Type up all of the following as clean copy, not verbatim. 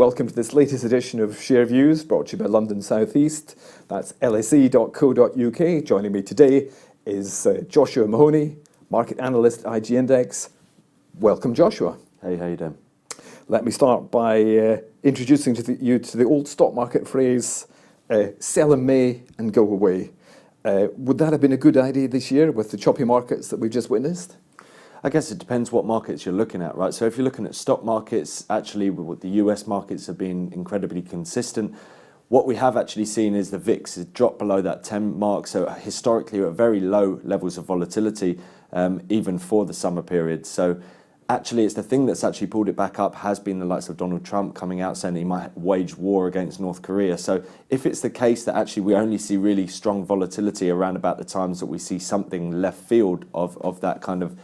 Welcome to this latest edition of Share Views, brought to you by London South East. That's lse.co.uk. Joining me today is Joshua Mahony, market analyst at IG Index. Welcome, Joshua. Hey, how you doing? Let me start by introducing you to the old stock market phrase, sell in May and go away. Would that have been a good idea this year with the choppy markets that we've just witnessed? I guess it depends what markets you're looking at, right? So if you're looking at stock markets, actually the US markets have been incredibly consistent. What we have actually seen is the VIX has dropped below that 10 mark, so historically we're at very low levels of volatility, even for the summer period. So actually it's the thing that's actually pulled it back up has been the likes of Donald Trump coming out saying that he might wage war against North Korea. So if it's the case that actually we only see really strong volatility around about the times that we see something left field of that kind of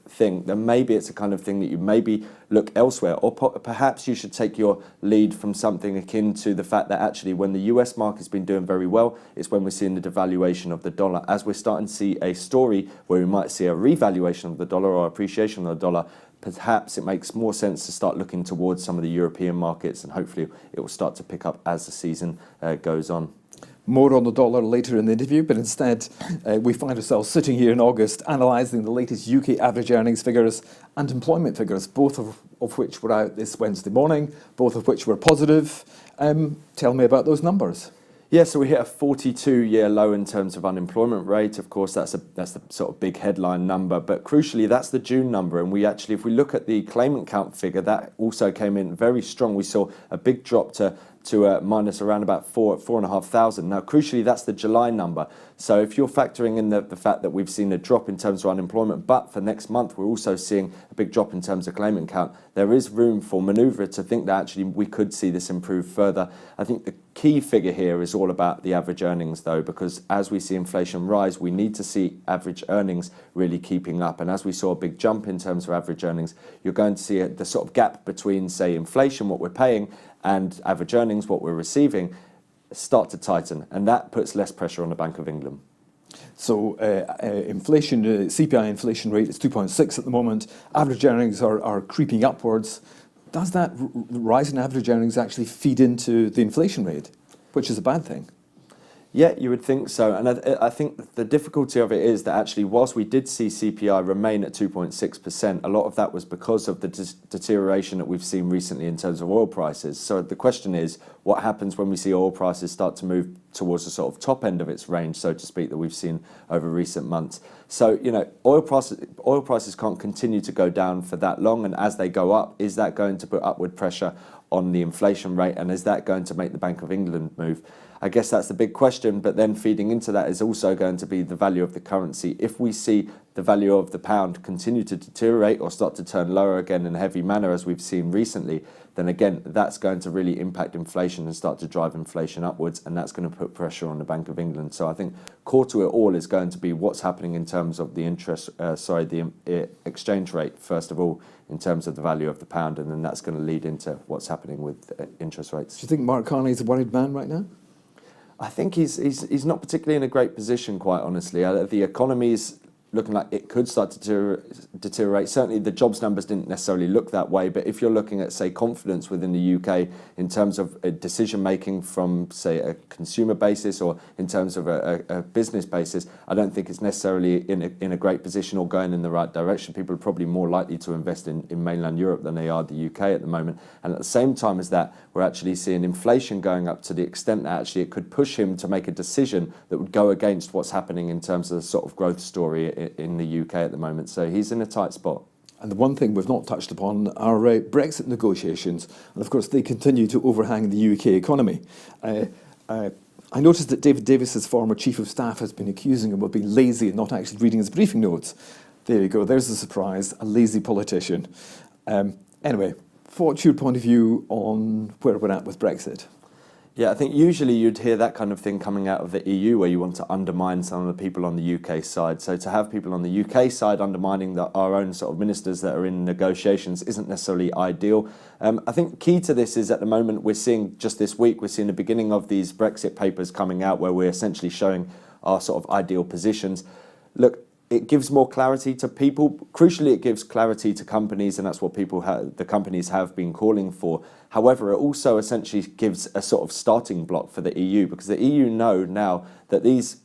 thing, then maybe it's a kind of thing that you maybe look elsewhere, or perhaps you should take your lead from something akin to the fact that actually when the US market's been doing very well, it's when we're seeing the devaluation of the dollar. As we're starting to see a story where we might see a revaluation of the dollar or appreciation of the dollar, perhaps it makes more sense to start looking towards some of the European markets, and hopefully it will start to pick up as the season goes on. More on the dollar later in the interview, but instead we find ourselves sitting here in August analysing the latest UK average earnings figures and employment figures, both of which were out this Wednesday morning, both of which were positive. Tell me about those numbers. Yeah, so we hit a 42-year low in terms of unemployment rate. Of course, that's the sort of big headline number, but crucially, that's the June number. And we actually, if we look at the claimant count figure, that also came in very strong. We saw a big drop to minus around about 4,500. Now, crucially, that's the July number. So if you're factoring in the fact that we've seen a drop in terms of unemployment, but for next month, we're also seeing a big drop in terms of claimant count, there is room for manoeuvre to think that actually we could see this improve further. I think the key figure here is all about the average earnings, though, because as we see inflation rise, we need to see average earnings really keeping up. And as we saw a big jump in terms of average earnings, you're going to see the sort of gap between, say, inflation, what we're paying, and average earnings, what we're receiving, start to tighten, and that puts less pressure on the Bank of England. So inflation, CPI inflation rate is 2.6 at the moment. Average earnings are creeping upwards. Does that rise in average earnings actually feed into the inflation rate, which is a bad thing? Yeah, you would think so. And I think the difficulty of it is that actually, whilst we did see CPI remain at 2.6%, a lot of that was because of the deterioration that we've seen recently in terms of oil prices. So the question is, what happens when we see oil prices start to move towards the sort of top end of its range, so to speak, that we've seen over recent months? So, you know, oil prices can't continue to go down for that long. And as they go up, is that going to put upward pressure on the inflation rate? And is that going to make the Bank of England move? I guess that's the big question, but then feeding into that is also going to be the value of the currency. If we see the value of the pound continue to deteriorate or start to turn lower again in a heavy manner, as we've seen recently, then again, that's going to really impact inflation and start to drive inflation upwards, and that's going to put pressure on the Bank of England. So I think core to it all is going to be what's happening in terms of the exchange rate, first of all, in terms of the value of the pound, and then that's going to lead into what's happening with interest rates. Do you think Mark Carney is a worried man right now? I think he's not particularly in a great position, quite honestly. The economy is looking like it could start to deteriorate. Certainly the jobs numbers didn't necessarily look that way, but if you're looking at, say, confidence within the UK in terms of decision making from, say, a consumer basis or in terms of a business basis, I don't think it's necessarily in a great position or going in the right direction. People are probably more likely to invest in mainland Europe than they are the UK at the moment. And at the same time as that, we're actually seeing inflation going up to the extent that actually it could push him to make a decision that would go against what's happening in terms of the sort of growth story in the UK at the moment. So he's in a tight spot. And the one thing we've not touched upon are Brexit negotiations. And of course, they continue to overhang the UK economy. I noticed that David Davis's former chief of staff has been accusing him of being lazy and not actually reading his briefing notes. There you go. There's a surprise. A lazy politician. Anyway, what's your point of view on where we're at with Brexit? Yeah, I think usually you'd hear that kind of thing coming out of the EU, where you want to undermine some of the people on the UK side. So to have people on the UK side undermining our own sort of ministers that are in negotiations isn't necessarily ideal. I think key to this is at the moment we're seeing, just this week, we're seeing the beginning of these Brexit papers coming out where we're essentially showing our sort of ideal positions. Look, it gives more clarity to people. Crucially, it gives clarity to companies, and that's what the companies have been calling for. However, it also essentially gives a sort of starting block for the EU, because the EU know now that these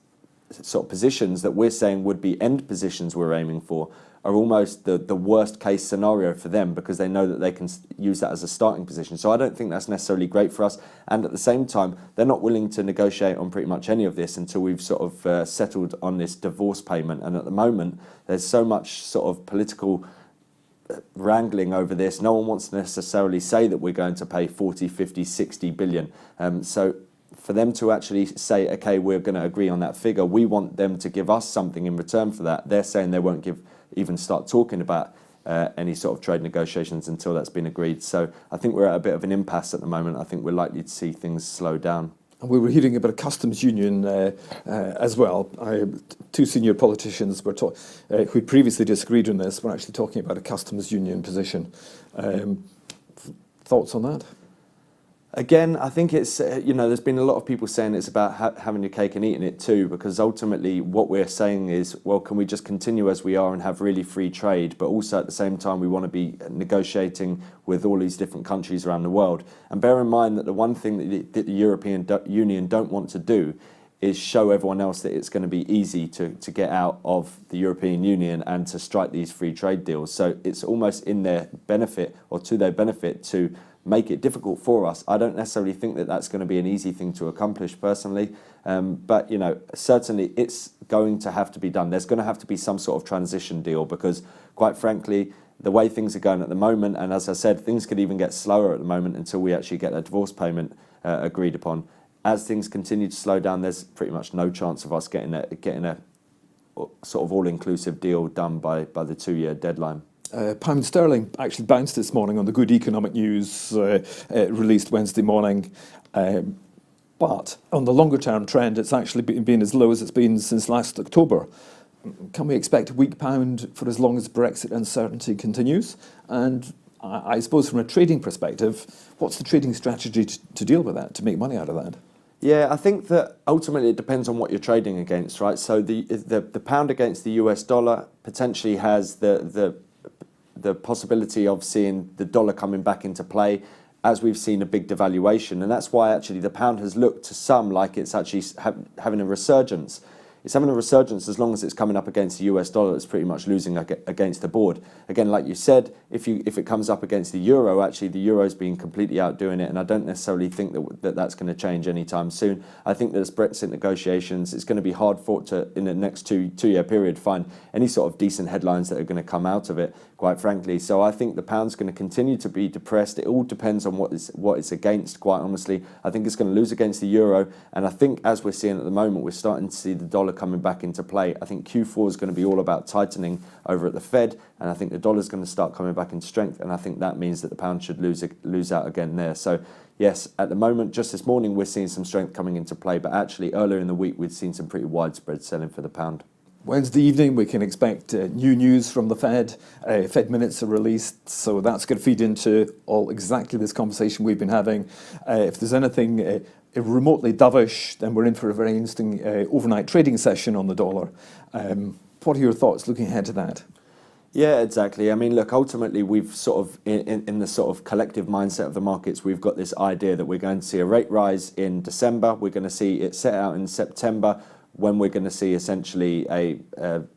sort of positions that we're saying would be end positions we're aiming for are almost the worst case scenario for them, because they know that they can use that as a starting position. So I don't think that's necessarily great for us. And at the same time, they're not willing to negotiate on pretty much any of this until we've sort of settled on this divorce payment. And at the moment, there's so much sort of political wrangling over this. No one wants to necessarily say that we're going to pay 40, 50, 60 billion. So for them to actually say, okay, we're going to agree on that figure, we want them to give us something in return for that. They're saying they won't even start talking about any sort of trade negotiations until that's been agreed. So I think we're at a bit of an impasse at the moment. I think we're likely to see things slow down. And we were hearing about a customs union as well. Two senior politicians who previously disagreed on this were actually talking about a customs union position. Thoughts on that? Again, I think it's, there's been a lot of people saying it's about having your cake and eating it too, because ultimately what we're saying is, well, can we just continue as we are and have really free trade, but also at the same time we want to be negotiating with all these different countries around the world. And bear in mind that the one thing that the European Union don't want to do is show everyone else that it's going to be easy to get out of the European Union and to strike these free trade deals. So it's almost in their benefit, or to their benefit, to make it difficult for us. I don't necessarily think that that's going to be an easy thing to accomplish personally, but certainly it's going to have to be done. There's going to have to be some sort of transition deal, because quite frankly, the way things are going at the moment, and as I said, things could even get slower at the moment until we actually get a divorce payment agreed upon. As things continue to slow down, there's pretty much no chance of us getting a sort of all-inclusive deal done by the 2-year deadline. Pound sterling actually bounced this morning on the good economic news released Wednesday morning. But on the longer term trend, it's actually been as low as it's been since last October. Can we expect a weak pound for as long as Brexit uncertainty continues? And I suppose from a trading perspective, what's the trading strategy to deal with that, to make money out of that? Yeah, I think that ultimately it depends on what you're trading against, right? So the pound against the US dollar potentially has the possibility of seeing the dollar coming back into play, as we've seen a big devaluation. And that's why actually the pound has looked to some like it's actually having a resurgence. It's having a resurgence as long as it's coming up against the US dollar. It's pretty much losing against the board. Again, like you said, if it comes up against the euro, actually the euro's been completely outdoing it, and I don't necessarily think that's going to change anytime soon. I think there's Brexit negotiations. It's going to be hard fought to, in the next two-year period, find any sort of decent headlines that are going to come out of it, quite frankly. So I think the pound's going to continue to be depressed. It all depends on what it's against, quite honestly. I think it's going to lose against the euro, and I think as we're seeing at the moment, we're starting to see the dollar coming back into play. I think Q4 is going to be all about tightening over at the Fed, and I think the dollar is going to start coming back into strength, and I think that means that the pound should lose out again there. So yes, at the moment, just this morning, we're seeing some strength coming into play, but actually earlier in the week, we'd seen some pretty widespread selling for the pound. Wednesday evening, we can expect new news from the Fed. Fed minutes are released, so that's going to feed into exactly this conversation we've been having. If there's anything remotely dovish, then we're in for a very interesting overnight trading session on the dollar. What are your thoughts looking ahead to that? Yeah, exactly. I mean, look, ultimately, we've sort of, in the sort of collective mindset of the markets, we've got this idea that we're going to see a rate rise in December. We're going to see it set out in September, when we're going to see essentially a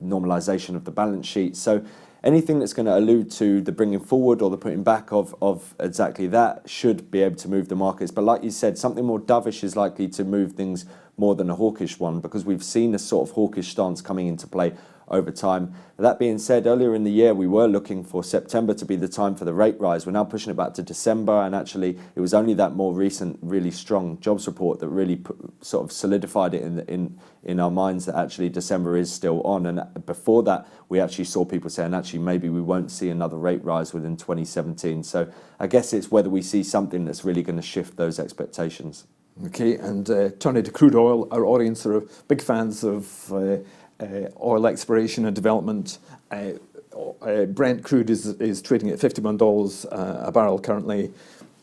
normalization of the balance sheet. So anything that's going to allude to the bringing forward or the putting back of exactly that should be able to move the markets. But like you said, something more dovish is likely to move things more than a hawkish one, because we've seen a sort of hawkish stance coming into play over time. That being said, earlier in the year, we were looking for September to be the time for the rate rise. We're now pushing it back to December, and actually it was only that more recent, really strong jobs report that really sort of solidified it in our minds that actually December is still on. And before that, we actually saw people saying actually maybe we won't see another rate rise within 2017. So I guess it's whether we see something that's really going to shift those expectations. Okay, and turning to crude oil, our audience are big fans of oil exploration and development. Brent crude is trading at $51 a barrel currently.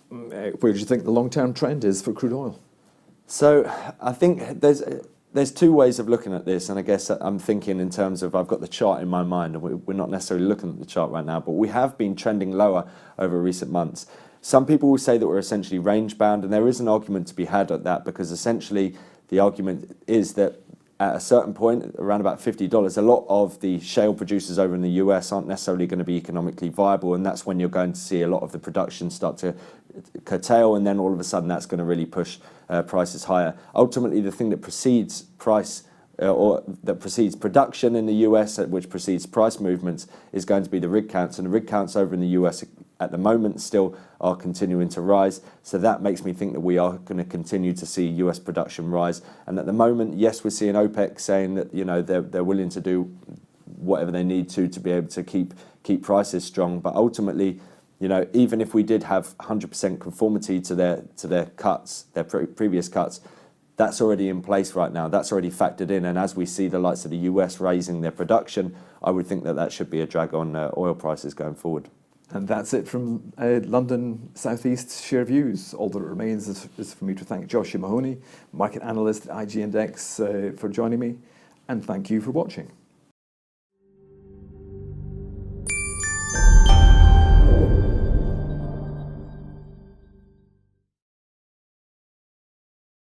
Where do you think the long-term trend is for crude oil? So I think there's two ways of looking at this, and I guess I'm thinking in terms of I've got the chart in my mind, and we're not necessarily looking at the chart right now, but we have been trending lower over recent months. Some people will say that we're essentially range bound, and there is an argument to be had at that, because essentially the argument is that at a certain point, around about $50, a lot of the shale producers over in the US aren't necessarily going to be economically viable, and that's when you're going to see a lot of the production start to curtail, and then all of a sudden that's going to really push prices higher. Ultimately, the thing that precedes price or that precedes production in the US, which precedes price movements, is going to be the rig counts, and the rig counts over in the US at the moment still are continuing to rise. So that makes me think that we are going to continue to see US production rise. And at the moment, yes, we're seeing OPEC saying that, you know, they're willing to do whatever they need to be able to keep prices strong. But ultimately, you know, even if we did have 100% conformity to their cuts, their previous cuts, that's already in place right now. That's already factored in. And as we see the likes of the US raising their production, I would think that that should be a drag on oil prices going forward. And that's it from London South East Share Views. All that remains is for me to thank Joshua Mahony, market analyst at IG Index, for joining me, and thank you for watching.